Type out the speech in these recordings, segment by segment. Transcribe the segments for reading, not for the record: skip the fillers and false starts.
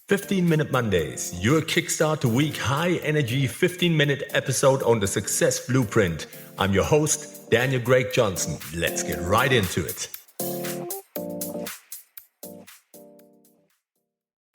15-Minute Mondays, your kickstart to week high-energy 15-minute episode on the Success Blueprint. I'm your host, Daniel Greg Johnson. Let's get right into it.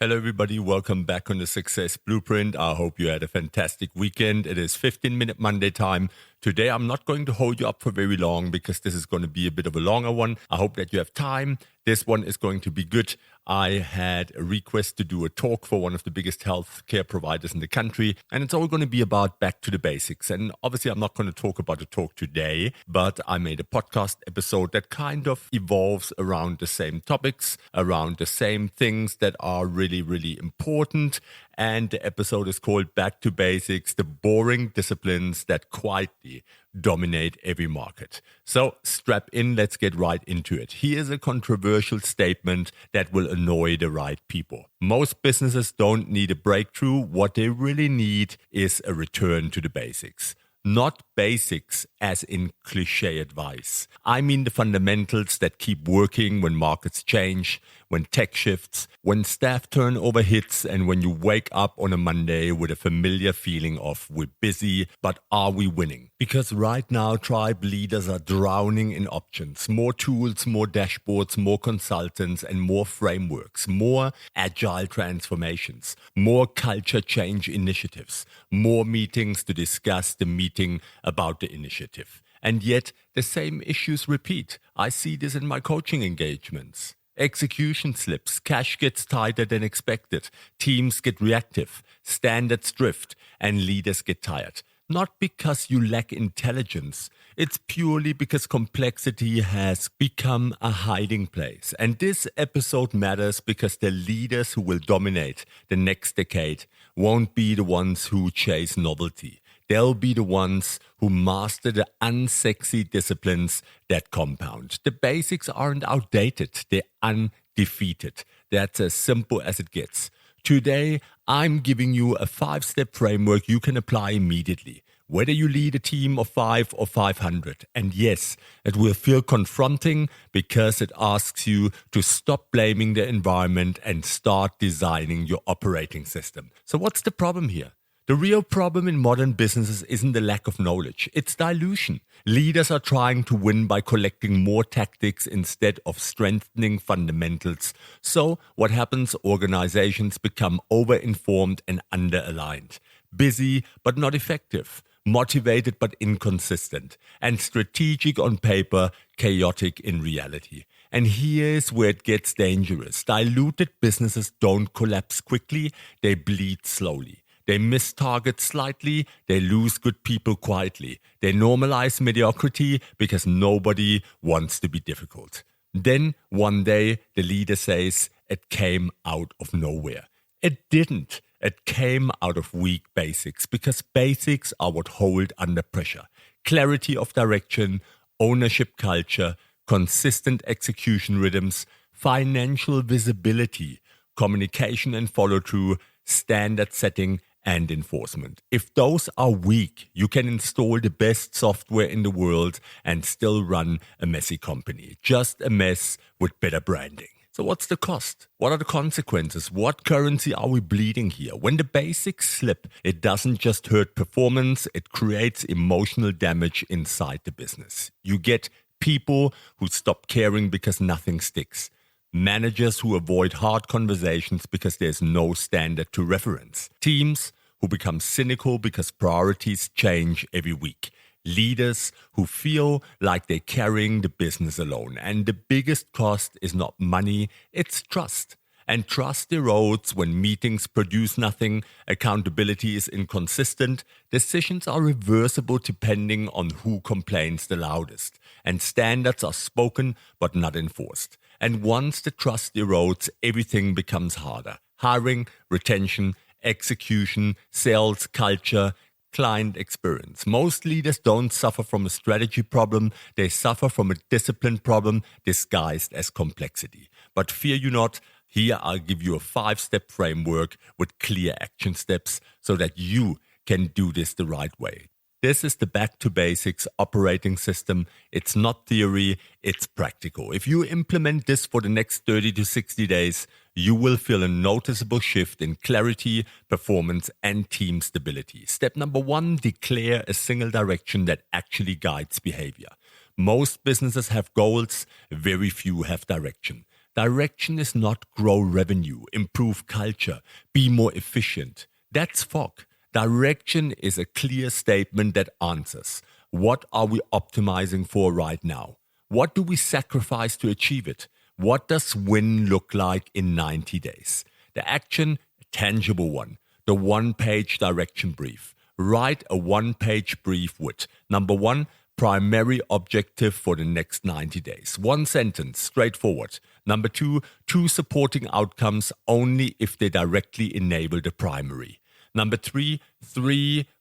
Hello everybody, welcome back on the Success Blueprint. I hope you had a fantastic weekend. It is 15-minute Monday time. Today I'm not going to hold you up for very long because this is going to be a bit of a longer one. I hope that you have time. This one is going to be good. I had a request to do a talk for one of the biggest healthcare providers in the country, and it's all going to be about back to the basics. And obviously, I'm not going to talk about the talk today, but I made a podcast episode that kind of evolves around the same topics, around the same things that are really, really important. And the episode is called Back to Basics, the boring disciplines that quietly dominate every market. So strap in, let's get right into it. Here's a controversial statement that will annoy the right people. Most businesses don't need a breakthrough. What they really need is a return to the basics. Not basics as in cliche advice. I mean the fundamentals that keep working when markets change, when tech shifts, when staff turnover hits, and when you wake up on a Monday with a familiar feeling of we're busy, but are we winning? Because right now, tribe leaders are drowning in options. More tools, more dashboards, more consultants, and more frameworks, more agile transformations, more culture change initiatives, more meetings to discuss the meeting about the initiative. And yet, the same issues repeat. I see this in my coaching engagements. Execution slips, cash gets tighter than expected, teams get reactive, standards drift, and leaders get tired. Not because you lack intelligence, it's purely because complexity has become a hiding place. And this episode matters because the leaders who will dominate the next decade won't be the ones who chase novelty. They'll be the ones who master the unsexy disciplines that compound. The basics aren't outdated, they're undefeated. That's as simple as it gets. Today, I'm giving you a 5-step framework you can apply immediately, whether you lead a team of 5 or 500. And yes, it will feel confronting because it asks you to stop blaming the environment and start designing your operating system. So what's the problem here? The real problem in modern businesses isn't the lack of knowledge, it's dilution. Leaders are trying to win by collecting more tactics instead of strengthening fundamentals. So what happens? Organizations become over-informed and under-aligned. Busy but not effective. Motivated but inconsistent. And strategic on paper, chaotic in reality. And here's where it gets dangerous. Diluted businesses don't collapse quickly, they bleed slowly. They miss targets slightly, they lose good people quietly. They normalize mediocrity because nobody wants to be difficult. Then, one day, the leader says, it came out of nowhere. It didn't. It came out of weak basics because basics are what hold under pressure. Clarity of direction, ownership culture, consistent execution rhythms, financial visibility, communication and follow-through, standard setting, and enforcement. If those are weak, you can install the best software in the world and still run a messy company. Just a mess with better branding. So what's the cost? What are the consequences? What currency are we bleeding here? When the basics slip, it doesn't just hurt performance, it creates emotional damage inside the business. You get people who stop caring because nothing sticks. Managers who avoid hard conversations because there's no standard to reference. Teams who become cynical because priorities change every week. Leaders who feel like they're carrying the business alone. And the biggest cost is not money, it's trust. And trust erodes when meetings produce nothing, accountability is inconsistent, decisions are reversible depending on who complains the loudest, and standards are spoken but not enforced. And once the trust erodes, everything becomes harder. Hiring, retention, execution, sales, culture, client experience. Most leaders don't suffer from a strategy problem, they suffer from a discipline problem disguised as complexity. But fear you not, here I'll give you a 5-step framework with clear action steps so that you can do this the right way. This is the Back to Basics operating system. It's not theory, it's practical. If you implement this for the next 30 to 60 days, you will feel a noticeable shift in clarity, performance, and team stability. Step number 1, declare a single direction that actually guides behavior. Most businesses have goals, very few have direction. Direction is not grow revenue, improve culture, be more efficient. That's fog. Direction is a clear statement that answers, what are we optimizing for right now? What do we sacrifice to achieve it? What does win look like in 90 days? The action, a tangible one. The one-page direction brief. Write a one-page brief with, number 1, primary objective for the next 90 days. One sentence, straightforward. Number 2, 2 supporting outcomes only if they directly enable the primary. Number 3,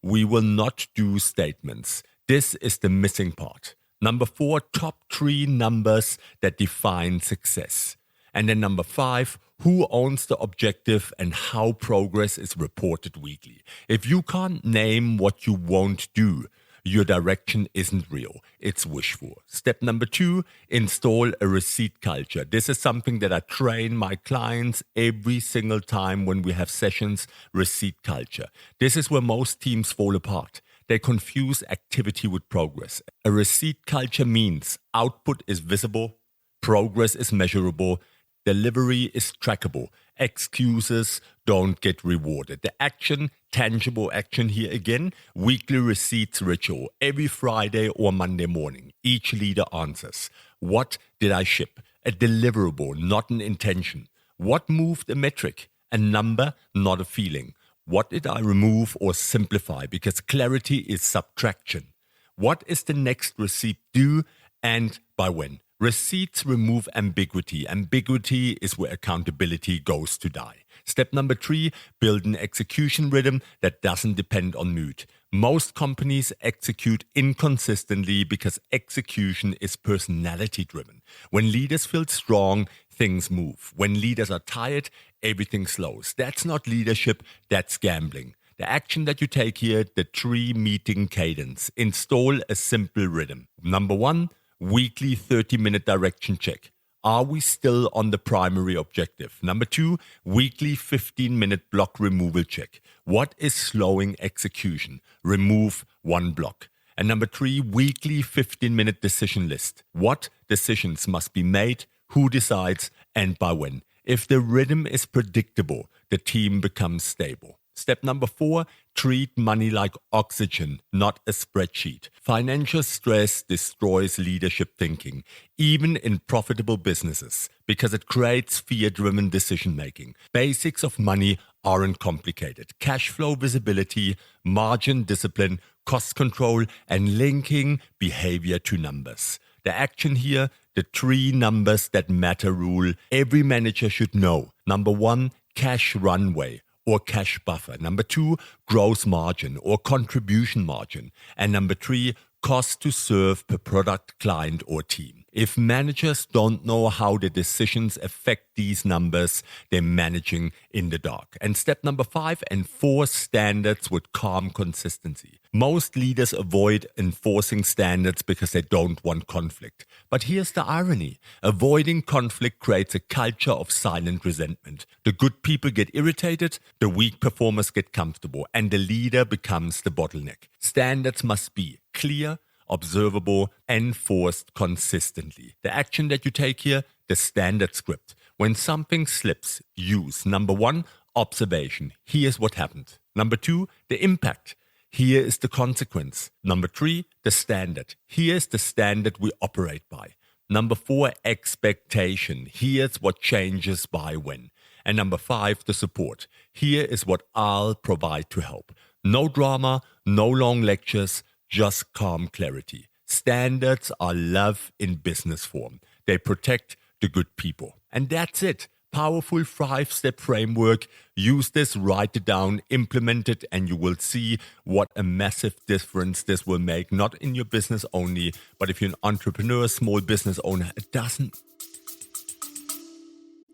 we will not do statements. This is the missing part. Number 4, top 3 numbers that define success. And then number 5, who owns the objective and how progress is reported weekly. If you can't name what you won't do, your direction isn't real, it's wishful. Step number 2, install a receipt culture. This is something that I train my clients every single time when we have sessions, receipt culture. This is where most teams fall apart. They confuse activity with progress. A receipt culture means output is visible, progress is measurable, delivery is trackable. Excuses don't get rewarded. The action, tangible action here again, weekly receipts ritual. Every Friday or Monday morning, each leader answers, what did I ship? A deliverable, not an intention. What moved a metric? A number, not a feeling. What did I remove or simplify? Because clarity is subtraction. What is the next receipt due and by when? Receipts remove ambiguity. Ambiguity is where accountability goes to die. Step number 3, build an execution rhythm that doesn't depend on mood. Most companies execute inconsistently because execution is personality driven. When leaders feel strong, things move. When leaders are tired, everything slows. That's not leadership, that's gambling. The action that you take here, the 3-meeting cadence. Install a simple rhythm. Number 1, weekly 30-minute direction check. Are we still on the primary objective? Number 2, weekly 15-minute block removal check. What is slowing execution? Remove one block. And number 3, weekly 15-minute decision list. What decisions must be made? Who decides? And by when? If the rhythm is predictable, the team becomes stable. Step number 4, treat money like oxygen, not a spreadsheet. Financial stress destroys leadership thinking, even in profitable businesses, because it creates fear-driven decision-making. Basics of money aren't complicated. Cash flow visibility, margin discipline, cost control, and linking behavior to numbers. The action here, the 3 numbers that matter rule, every manager should know. Number 1, cash runway or cash buffer. Number 2, gross margin or contribution margin. And number 3, cost to serve per product, client, or team. If managers don't know how the decisions affect these numbers, they're managing in the dark. And step number 5, enforce standards with calm consistency. Most leaders avoid enforcing standards because they don't want conflict. But here's the irony. Avoiding conflict creates a culture of silent resentment. The good people get irritated, the weak performers get comfortable, and the leader becomes the bottleneck. Standards must be clear, observable, enforced consistently. The action that you take here, the standard script. When something slips, use number 1, observation. Here's what happened. Number 2, the impact. Here is the consequence. Number 3, the standard. Here's the standard we operate by. Number 4, expectation. Here's what changes by when. And number 5, the support. Here is what I'll provide to help. No drama, no long lectures, just calm clarity. Standards are love in business form. They protect the good people. And that's it. Powerful 5-step framework. Use this, write it down, implement it, and you will see what a massive difference this will make. Not in your business only, but if you're an entrepreneur, small business owner, it doesn't.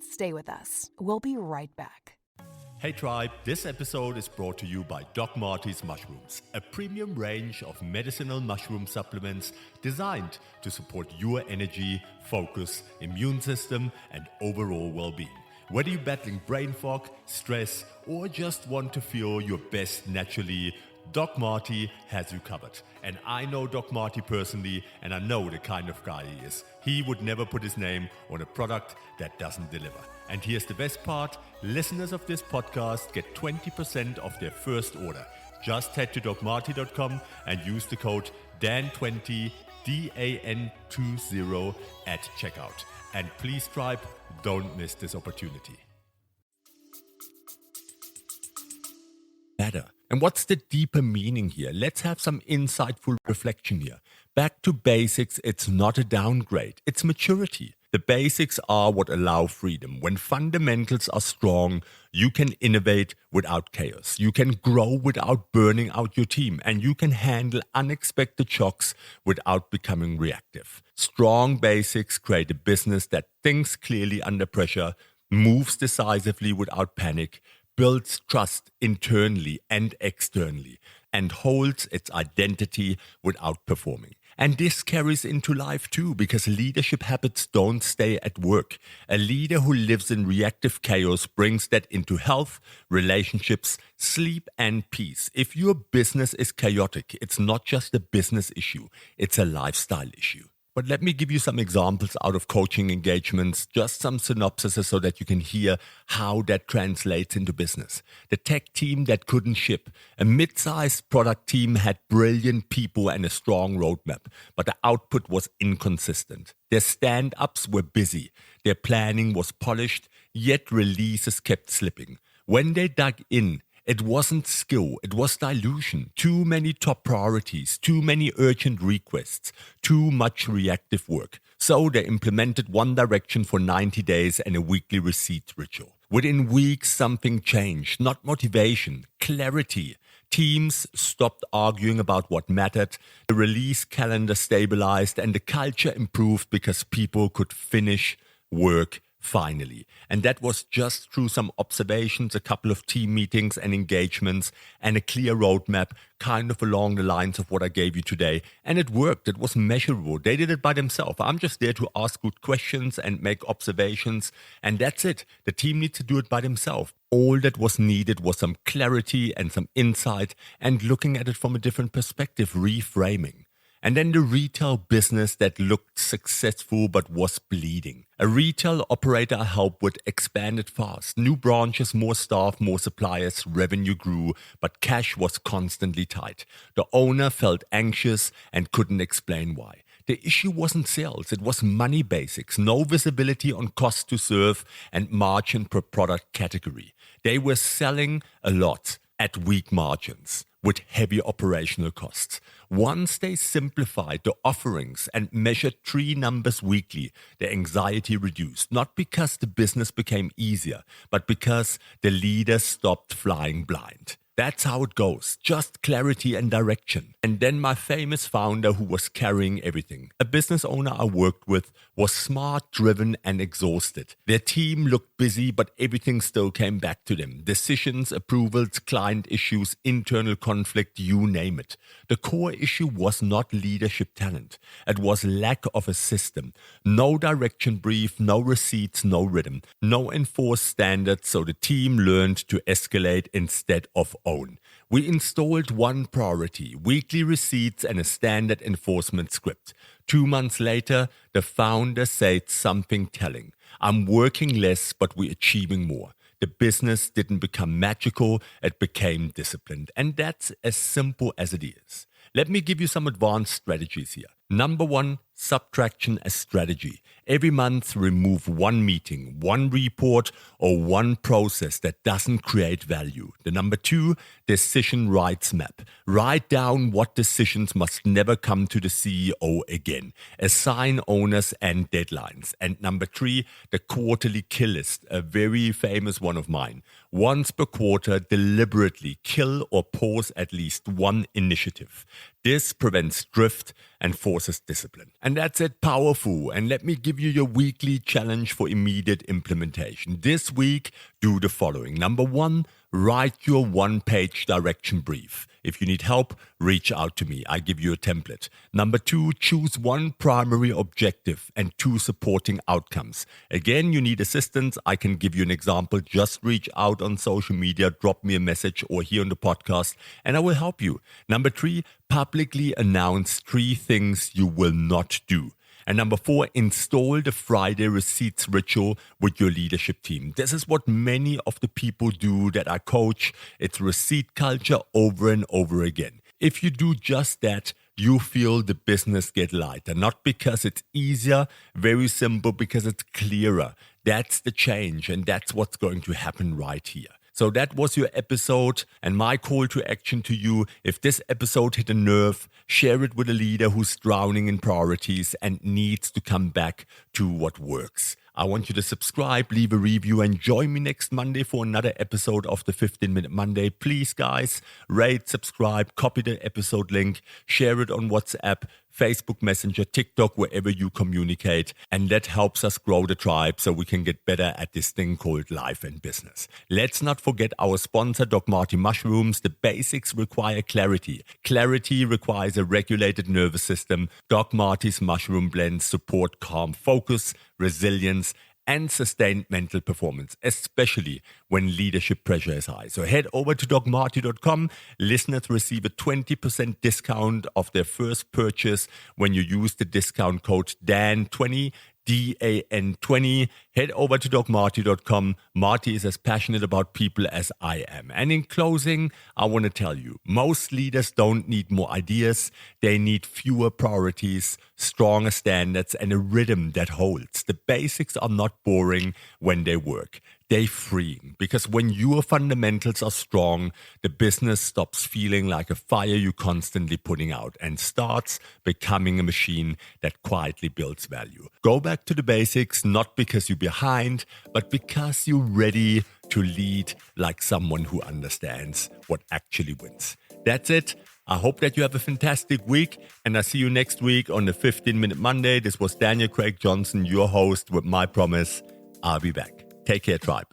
Stay with us. We'll be right back. Hey Tribe, this episode is brought to you by Doc Marty's Mushrooms, a premium range of medicinal mushroom supplements designed to support your energy, focus, immune system, and overall well-being. Whether you're battling brain fog, stress, or just want to feel your best naturally, Doc Marty has you covered. And I know Doc Marty personally, and I know the kind of guy he is. He would never put his name on a product that doesn't deliver. And here's the best part. Listeners of this podcast get 20% off their first order. Just head to docmarty.com and use the code DAN20, DAN20 at checkout. And please, tribe, don't miss this opportunity. Better. And what's the deeper meaning here? Let's have some insightful reflection here. Back to basics, it's not a downgrade, it's maturity. The basics are what allow freedom. When fundamentals are strong, you can innovate without chaos. You can grow without burning out your team. And you can handle unexpected shocks without becoming reactive. Strong basics create a business that thinks clearly under pressure, moves decisively without panic, builds trust internally and externally, and holds its identity without performing. And this carries into life too, because leadership habits don't stay at work. A leader who lives in reactive chaos brings that into health, relationships, sleep, and peace. If your business is chaotic, it's not just a business issue, it's a lifestyle issue. But let me give you some examples out of coaching engagements, just some synopsises so that you can hear how that translates into business. The tech team that couldn't ship. A mid-sized product team had brilliant people and a strong roadmap, but the output was inconsistent. Their stand-ups were busy. Their planning was polished, yet releases kept slipping. When they dug in, it wasn't skill, it was dilution. Too many top priorities, too many urgent requests, too much reactive work. So they implemented one direction for 90 days and a weekly receipt ritual. Within weeks, something changed. Not motivation, clarity. Teams stopped arguing about what mattered. The release calendar stabilized and the culture improved because people could finish work finally. And that was just through some observations, a couple of team meetings and engagements, and a clear roadmap, kind of along the lines of what I gave you today. And it worked. It was measurable. They did it by themselves. I'm just there to ask good questions and make observations. And that's it. The team needs to do it by themselves. All that was needed was some clarity and some insight and looking at it from a different perspective, reframing. And then the retail business that looked successful but was bleeding. A retail operator I helped with expanded fast. New branches, more staff, more suppliers, revenue grew, but cash was constantly tight. The owner felt anxious and couldn't explain why. The issue wasn't sales, it was money basics, no visibility on cost to serve and margin per product category. They were selling a lot at weak margins with heavy operational costs. Once they simplified the offerings and measured 3 numbers weekly, the anxiety reduced, not because the business became easier, but because the leaders stopped flying blind. That's how it goes, just clarity and direction. And then my famous founder who was carrying everything. A business owner I worked with was smart, driven and exhausted. Their team looked busy, but everything still came back to them. Decisions, approvals, client issues, internal conflict, you name it. The core issue was not leadership talent. It was lack of a system. No direction brief, no receipts, no rhythm. No enforced standards, so the team learned to escalate instead of own. We installed one priority, weekly receipts and a standard enforcement script. 2 months later, the founder said something telling. I'm working less, but we're achieving more. The business didn't become magical, it became disciplined. And that's as simple as it is. Let me give you some advanced strategies here. Number 1, subtraction as strategy. Every month, remove one meeting, one report, or one process that doesn't create value. The number 2, decision rights map. Write down what decisions must never come to the CEO again. Assign owners and deadlines. And number 3, the quarterly kill list, a very famous one of mine. Once per quarter, deliberately kill or pause at least one initiative. This prevents drift and forces discipline. And that's it, powerful. And let me give you your weekly challenge for immediate implementation. This week, do the following. Number 1, write your one-page direction brief. If you need help, reach out to me. I give you a template. Number 2, choose one primary objective and 2 supporting outcomes. Again, you need assistance. I can give you an example. Just reach out on social media, drop me a message or here on the podcast, and I will help you. Number 3, publicly announce 3 things you will not do. And number 4, install the Friday receipts ritual with your leadership team. This is what many of the people do that I coach. It's receipt culture over and over again. If you do just that, you feel the business get lighter. Not because it's easier, very simple, because it's clearer. That's the change, and that's what's going to happen right here. So that was your episode, and my call to action to you. If this episode hit a nerve, share it with a leader who's drowning in priorities and needs to come back to what works. I want you to subscribe, leave a review, and join me next Monday for another episode of the 15-Minute Monday. Please, guys, rate, subscribe, copy the episode link, share it on WhatsApp, Facebook Messenger, TikTok, wherever you communicate. And that helps us grow the tribe so we can get better at this thing called life and business. Let's not forget our sponsor, Doc Marty Mushrooms. The basics require clarity. Clarity requires a regulated nervous system. Doc Marty's mushroom blends support calm focus, resilience, and sustained mental performance, especially when leadership pressure is high. So head over to drmarty.com. Listeners receive a 20% discount of their first purchase when you use the discount code DAN20, DAN20. Head over to drmarty.com. Marty is as passionate about people as I am. And in closing, I want to tell you, most leaders don't need more ideas. They need fewer priorities, stronger standards, and a rhythm that holds. The basics are not boring when they work. They're freeing, because when your fundamentals are strong, the business stops feeling like a fire you're constantly putting out and starts becoming a machine that quietly builds value. Go back to the basics, not because you're behind, but because you're ready to lead like someone who understands what actually wins. That's it. I hope that you have a fantastic week, and I'll see you next week on the 15-Minute Monday. This was Daniel Craig Johnson, your host, with my promise, I'll be back. Take care, tribe.